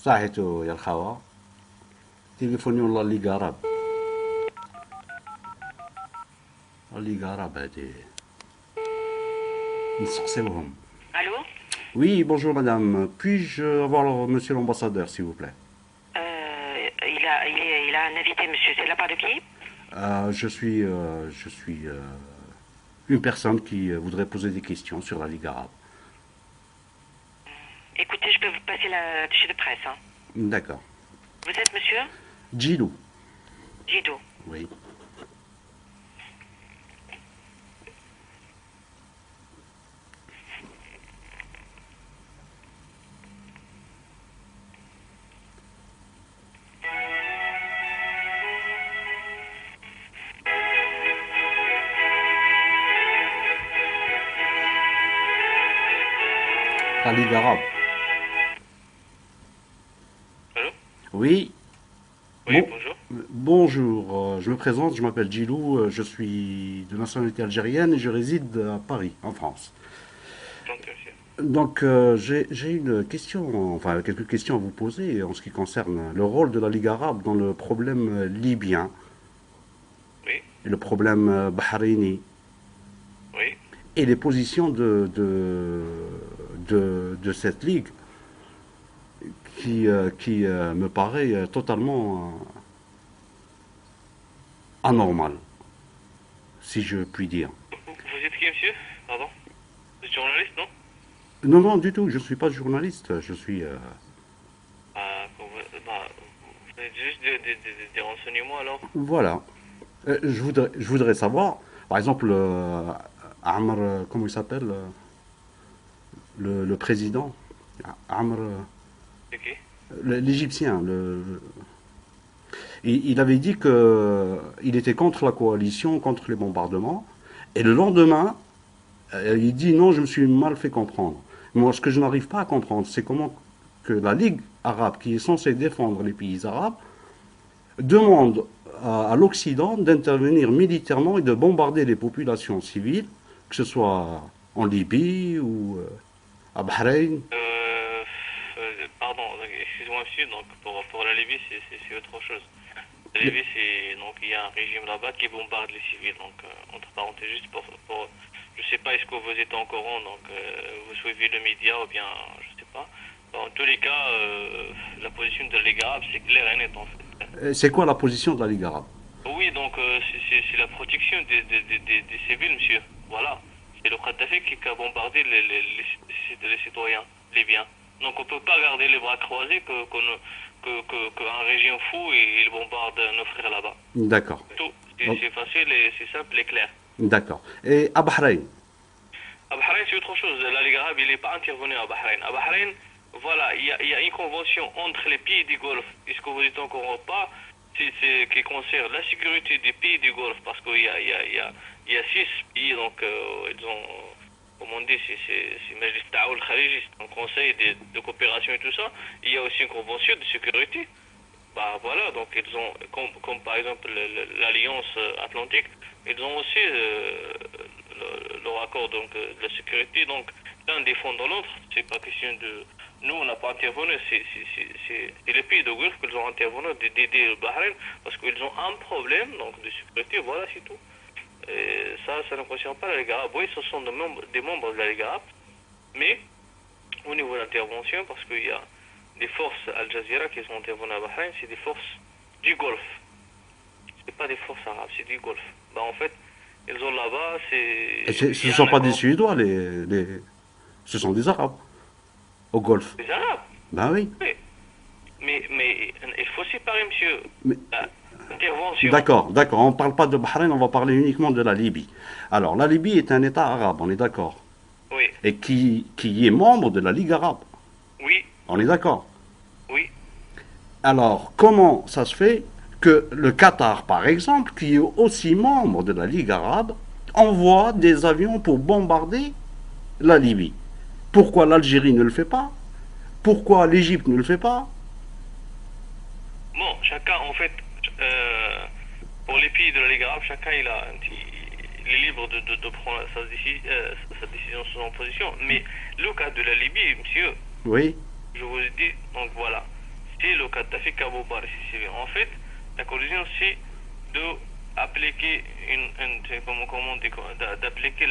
صحيتو يا الخوا. تليفوني والله اللي قرب. اللي قرب هادي نسقسيوهم. Allô? Oui, bonjour madame. Puis-je avoir monsieur l'ambassadeur, s'il vous plaît? Il a un invité, monsieur. C'est de la part de qui? Je suis une personne qui voudrait poser des questions sur la Ligue arabe. Écoutez, je peux vous passer la fiche de presse. Hein. D'accord. Vous êtes monsieur? Djilou. Guido. Oui. La Ligue arabe. Allô? Oui. Oui, Bon, bonjour. bonjour. Je me présente, je m'appelle Djilou, je suis de nationalité algérienne et je réside à Paris, en France. Donc, monsieur. Donc, j'ai une question, enfin quelques questions à vous poser en ce qui concerne le rôle de la Ligue arabe dans le problème libyen Oui, et le problème bahreïni oui. et les positions de cette ligue qui me paraît totalement anormale, si je puis dire. Vous êtes qui, monsieur? Pardon? Vous êtes journaliste, non? Non, non, du tout, je ne suis pas journaliste, je suis... Vous avez juste des renseignements, alors? voilà. Je voudrais savoir, par exemple, Amr, comment il s'appelle, le président, Amr, C'est qui? l'Égyptien, il avait dit qu'il était contre la coalition, contre les bombardements, et le lendemain, il dit non, je me suis mal fait comprendre. Moi, ce que je n'arrive pas à comprendre, c'est comment que la Ligue arabe, qui est censée défendre les pays arabes, demande à l'Occident d'intervenir militairement et de bombarder les populations civiles, que ce soit en Libye ou à Bahreïn. Pardon, excusez-moi, monsieur. Donc, pour la Libye, c'est autre chose. La Libye, donc, il y a un régime là-bas qui bombarde les civils. Donc, entre parenthèses, juste je sais pas, est-ce que vous êtes en courant, donc, vous suivez le média ou bien, je sais pas. Bon, en tous les cas, la position de la Ligue arabe, c'est clair et net, en fait. C'est quoi la position de la Ligue arabe? Oui, donc c'est la protection des civils, monsieur. Voilà. C'est le Kadhafi qui a bombardé les citoyens libyens. Donc on ne peut pas garder les bras croisés qu'un régime fou et il bombarde nos frères là-bas. D'accord. Tout. Donc, C'est facile et c'est simple et clair. d'accord. Et à Bahreïn? À Bahreïn, c'est autre chose. La Ligue arabe, il n'est pas intervenu à Bahreïn. À Bahreïn, voilà, il y a une convention entre les pays du Golfe. Est-ce que vous êtes encore pas? Qui concerne la sécurité des pays du Golfe, parce qu'il y a 6 pays, donc ils ont, comme on dit, c'est Majlis Taoul Khariji, un conseil de coopération et tout ça. Il y a aussi une convention de sécurité. Bah voilà, donc ils ont, comme par exemple l'Alliance Atlantique, ils ont aussi leur accord donc, de la sécurité. Donc l'un défend l'autre, c'est pas question de. Nous, on n'a pas intervenu, c'est les pays de Golfe qu'ils ont intervenu d'aider le Bahreïn parce qu'ils ont un problème donc, de sécurité, voilà, c'est tout. Et ça ne concerne pas la Ligue arabe. Oui, ce sont des membres de la Ligue arabe, mais au niveau de l'intervention, parce qu'il y a des forces Al Jazeera qui sont intervenues à Bahreïn, c'est des forces du Golfe. C'est pas des forces arabes, c'est du Golfe. Bah, en fait, ils ont là-bas, Ce il ne y a sont un pas des accord. Suédois, ce sont des Arabes au Golfe. Les Arabes, Ben oui. oui. Mais il faut séparer, monsieur, Mais, l'intervention. d'accord, d'accord. On ne parle pas de Bahreïn, on va parler uniquement de la Libye. Alors, la Libye est un État arabe, on est d'accord. Oui, Et qui est membre de la Ligue arabe. oui, On est d'accord. oui. Alors, comment ça se fait que le Qatar, par exemple, qui est aussi membre de la Ligue arabe, envoie des avions pour bombarder la Libye? Pourquoi l'Algérie ne le fait pas? Pourquoi l'Égypte ne le fait pas? Bon, chacun, en fait, euh, pour les pays de la Ligue arabe, chacun il est libre de prendre sa décision, son position. Mais le cas de la Libye, monsieur, Oui, je vous ai dit, donc voilà. c'est le Kadhafi Kaboubari. En fait, la collusion, c'est d'appliquer comment on dit, d'appliquer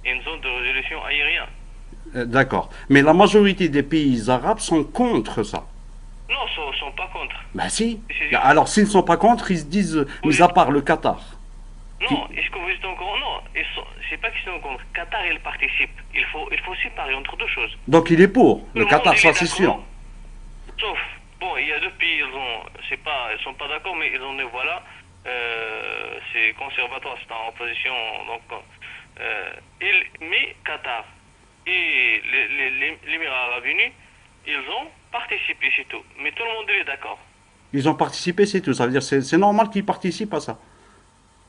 une zone de résolution aérienne. D'accord. Mais la majorité des pays arabes sont contre ça. Non, ils ne sont pas contre. Ben si. C'est- Alors s'ils ne sont pas contre, ils se disent, mis à part le Qatar. Non, est-ce que vous êtes encore... Non, c'est pas qu'ils sont contre. Qatar, il participe. Il faut séparer entre deux choses. Donc il est pour. Tout Le monde, Qatar, il ça est c'est d'accord. sûr. Sauf, bon, il y a deux pays, ils sont pas d'accord, mais ils ont dit, voilà, c'est conservatoire, c'est en opposition, donc, mais Qatar et l'Émirat arabe unis, ils ont participé, c'est tout. Mais tout le monde est d'accord. Ils ont participé, c'est tout. Ça veut dire c'est normal qu'ils participent à ça.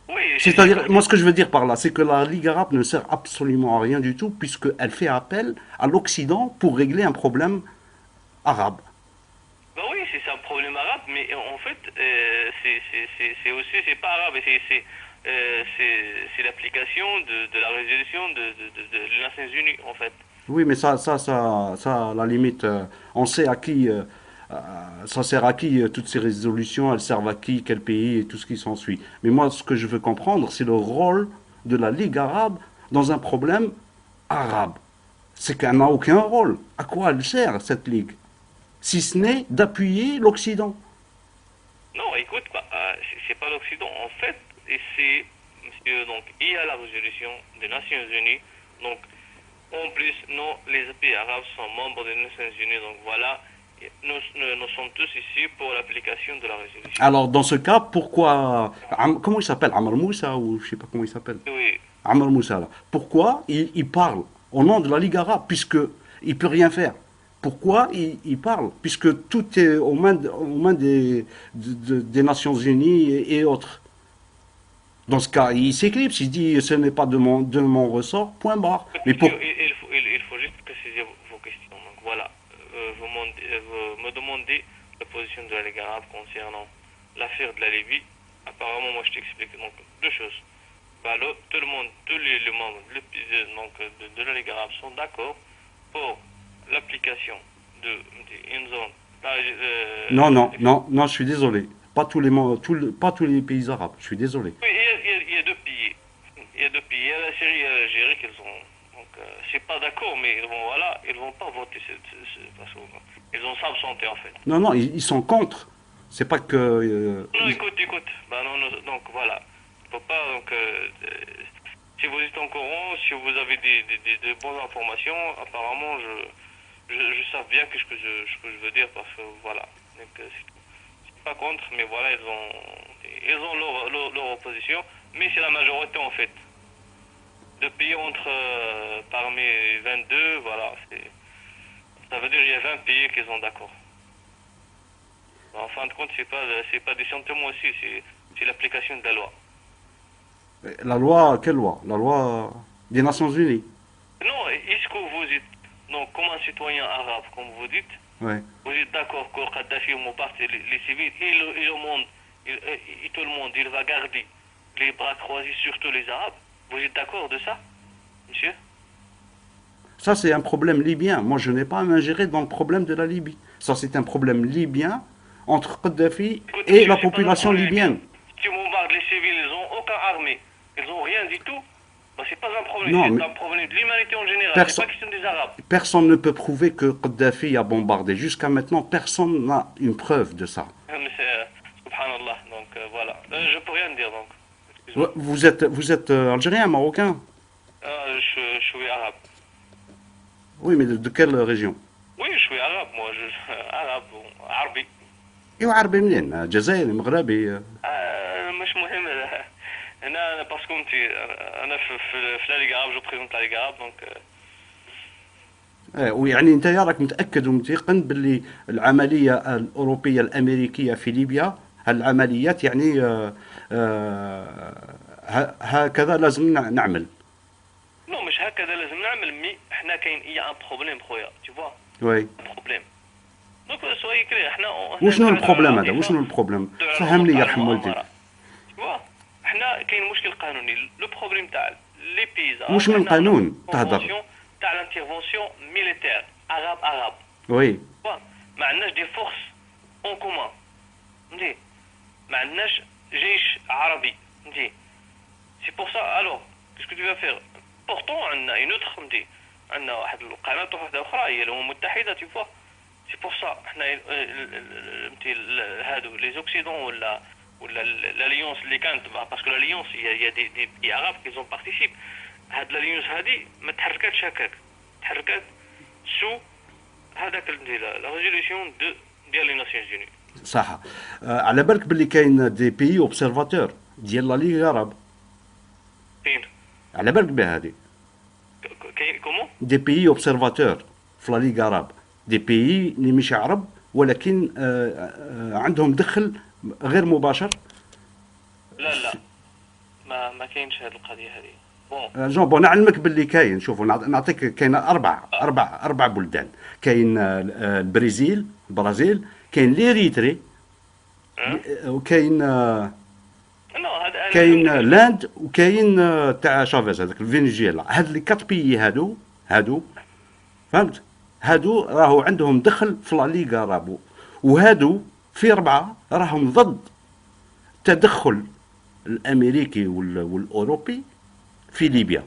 Oui, C'est-à-dire, moi ce que je veux dire par là, c'est que la Ligue arabe ne sert absolument à rien du tout, puisqu'elle fait appel à l'Occident pour régler un problème arabe. bah oui, c'est un problème arabe, mais en fait, c'est aussi, c'est pas arabe, c'est l'application de la résolution de Nations Unies, en fait. Oui, mais ça, à la limite, on sait à qui, ça sert à qui toutes ces résolutions, elles servent à qui, quel pays et tout ce qui s'ensuit. Mais moi, ce que je veux comprendre, c'est le rôle de la Ligue arabe dans un problème arabe. C'est qu'elle n'a aucun rôle. À quoi elle sert, cette Ligue? Si ce n'est d'appuyer l'Occident. Non, écoute, c'est pas l'Occident, en fait, et c'est, monsieur, donc, il y a la résolution des Nations Unies, donc, en plus, nous, les pays arabes sont membres des Nations Unies, donc voilà, nous sommes tous ici pour l'application de la résolution. Alors, dans ce cas, pourquoi... Comment il s'appelle? Amr Moussa ou je sais pas comment il s'appelle. Oui, Amr Moussa, là. Pourquoi il parle au nom de la Ligue arabe, puisque il peut rien faire? Pourquoi il parle? Puisque tout est aux mains des Nations Unies et autres. Dans ce cas, il s'éclipse, il dit ce n'est pas de mon ressort, point barre. Mais pour... il faut juste préciser vos questions. Donc voilà, vous me demandez la position de la Ligue arabe concernant l'affaire de la Libye. Apparemment, moi je t'explique donc deux choses. Bah, tout le monde, tous les membres de la Ligue arabe sont d'accord pour l'application d'une zone. Non, non, non, non, je suis désolé. Pas tous les pays arabes, je suis désolé. Oui, il y a deux pays. Il y a deux pays. Il y a la Syrie et l'Algérie qui sont. Donc, je suis pas d'accord, mais bon, voilà, ils vont pas voter parce qu'ils vont s'absenter en fait. Non, non, ils sont contre. C'est pas que... Non, écoute. Bah, non, donc voilà. Il faut pas, donc, si vous êtes au courant, si vous avez des bonnes informations, apparemment, je sais bien ce que je veux dire parce que voilà. Donc, c'est pas contre, mais voilà, ils ont leur opposition, mais c'est la majorité en fait. De pays parmi 22, voilà, ça veut dire qu'il y a 20 pays qui sont d'accord. En fin de compte, c'est pas des sentiments aussi, c'est l'application de la loi. La loi, quelle loi? La loi des Nations Unies. Non, est-ce que vous êtes, donc, comme un citoyen arabe, comme vous dites, Ouais. vous êtes d'accord que Kadhafi ou Moubarak, les civils et le monde, et tout le monde, il va garder les bras croisés, surtout les Arabes? Vous êtes d'accord de ça, monsieur? Ça, c'est un problème libyen. Moi, je n'ai pas à m'ingérer dans le problème de la Libye. Ça, c'est un problème libyen entre Kadhafi Écoute, et monsieur, la c'est pas un population problème libyenne. Si Moubarak, les civils, ils n'ont aucune armée, ils n'ont rien du tout, bah, c'est pas un problème, Non, c'est mais un problème de l'humanité en général, c'est personne- pas question des Arabes. Personne ne peut prouver que Kadhafi a bombardé. Jusqu'à maintenant, personne n'a une preuve de ça. Mais c'est, subhanallah, donc voilà. Je peux rien dire donc. Excuse-moi. Vous êtes algérien, marocain? Je suis arabe. Oui, mais de quelle région? Oui, je suis arabe, moi, arabe, arabe. ايوا عربي منين؟ جزائري مغربي. مش مهم هنا باسكو انا في لا ليغا عرب جو بريزونت لا ليغا عرب دونك ويعني انت راك متاكد ومتيقن باللي العمليه الاوروبيه الامريكيه في ليبيا هالعمليات يعني هكذا لازم نعمل. نو مش هكذا لازم نعمل مي احنا كاين ان بروبليم خويا تي فوا وي. بروبليم دونك سوي كلي احنا وشنو البروبليم هذا؟ وشنو البروبليم؟ فهمني يرحم والديك. تي احنا كاين مشكل قانوني لو بروبليم تاع لي بيزا واش من قانون تهضر؟ تاع الانترفونسيون ميليتير عرب وي. ما عندناش دي فورس اون كومان فهمتي ما عندناش جيش عربي فهمتي سي بور سا الوغ كيسكو تو فير بورتون عندنا اون اوتر فهمتي عندنا واحد القناه واحده اخرى هي الامم المتحده tu vois سي بور سا حنا فهمتي هادو لي زوكسيدون ولا l'alliance اللي كانت باسكو l'alliance هي دي عرب كي زون بارتيسيب هاد l'alliance هادي ما تحركاتش هكاك تحركات سو هذاك لا ريزوليسيون ديال لي ناسيونز يوني صح. على بالك باللي كاين دي بيي اوبسيرفاتور ديال لا ليغ عرب؟ فين على بالك بها هذه؟ كاين كومون دي بيي اوبسيرفاتور في لا ليغ عرب، دي بيي اللي مش عرب ولكن عندهم دخل غير مباشر. لا ما كاينش هذه القضيه هذه بون جون نعلمك باللي كاين. شوفوا نعطيك كاين اربع بلدان. كاين البرازيل، كاين ليريتري، وكاين كاين لاند، وكاين تاع شافيز هذاك الفنزويلا. هاد لي كات بيي هادو فهمت، هادو راهو عندهم دخل في لا ليغا رابو، وهادو في 4 راهم ضد التدخل الامريكي والاوروبي في ليبيا.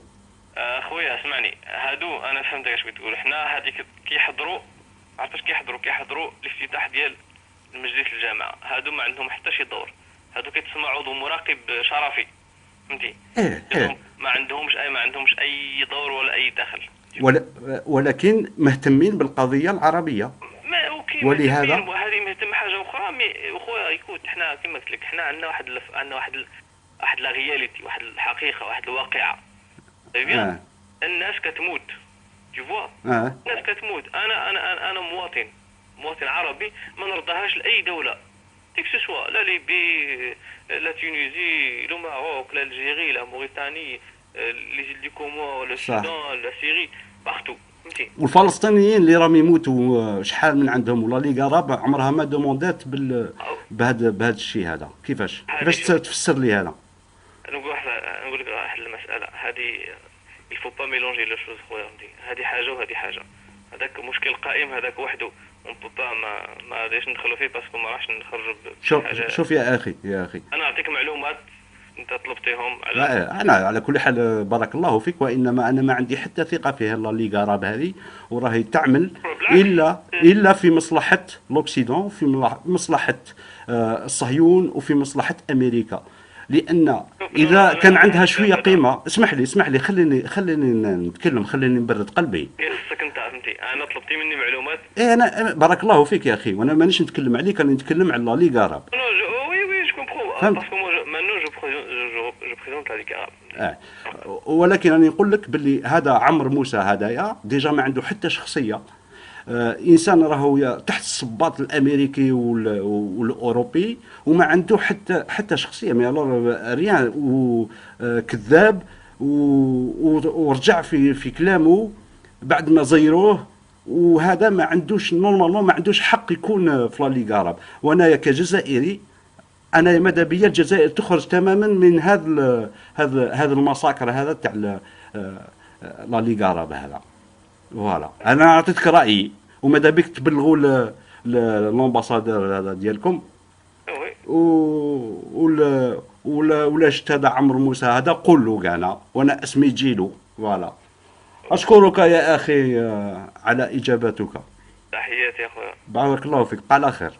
خويا اسمعني هادو انا فهمتك اش بتقول. حنا هذيك كيحضروا عرفتش كيحضروا الافتتاح ديال المجلس الجامعه. هادو ما عندهم حتى شي دور، هادو كيتسمى عضو مراقب شرفي فهمتي. ما عندهمش اي دور ولا اي دخل ولكن مهتمين بالقضيه العربيه. ولهذا هذه مهتم حاجه اخرى. مي خويا يكوت حنا كما قلت لك حنا عندنا واحد لا رياليتي، واحد الحقيقه، واحد الواقعه. طيب الناس كتموت tu vois الناس كتموت. انا مواطن عربي ما نرضاهاش لاي دوله ديك سوا، لا ليبي، لا تونيزي، لا ماروك، لا الجيري، لا موريتاني، لي زيل دي كومور، لا السودان، لا سيري، بارتو فهمتي. والفلسطينيين اللي راهم يموتوا شحال من عندهم، ولا ليغا راب عمرها ما دوموندات بهذا الشيء هذا. كيفاش تفسر لي هذا؟ نقول لك واحد المساله هذه il faut pas mélanger les choses خويا فهمتي. هذه حاجه وهذه حاجه. هذاك مشكل قائم هذاك وحده اون بو با ما غاديش ندخلوا فيه باسكو ما راحش نخرجوا. شوف يا اخي انا نعطيك معلومات انت طلبتيهم انا على كل حال بارك الله فيك، وانما انا ما عندي حتى ثقه فيها لا ليغا راب هذه، وراهي تعمل الا في مصلحه لوكسيدون، في مصلحه الصهيون، وفي مصلحه امريكا. لان اذا كان عندها شويه قيمه، اسمح لي خليني نتكلم، خليني نبرد قلبي. خصك انت فهمتي، انا طلبتي مني معلومات. انا بارك الله فيك يا اخي، وانا مانيش نتكلم عليك، انا نتكلم على لا ليغا راب. وي جو كومبرون باسكو مانو جو بريزونت لا ليغا راب. ولكن انا نقول لك باللي هذا عمرو موسى هدايا ديجا ما عنده حتى شخصيه. انسان راهو تحت الصباط الامريكي والاوروبي، وما عنده حتى شخصيه، مي ريان، وكذاب، ورجع في كلامه بعد ما زيروه. وهذا ما عندوش نورمالمون، ما عندوش حق يكون في لا ليغا راب. وانا كجزائري، انا ماذا بيا الجزائر تخرج تماما من هذا المساكر هذا تاع لا ليغا راب هذا. فوالا انا عطيتك رايي، وماذا بك تبلغوا للامباسادور هذا ديالكم. ولا شت هذا عمرو موسى هذا قول له كاع، وانا اسمي جيلو. فوالا اشكرك يا اخي على اجابتك. تحياتي يا خويا. بارك الله فيك، على خير.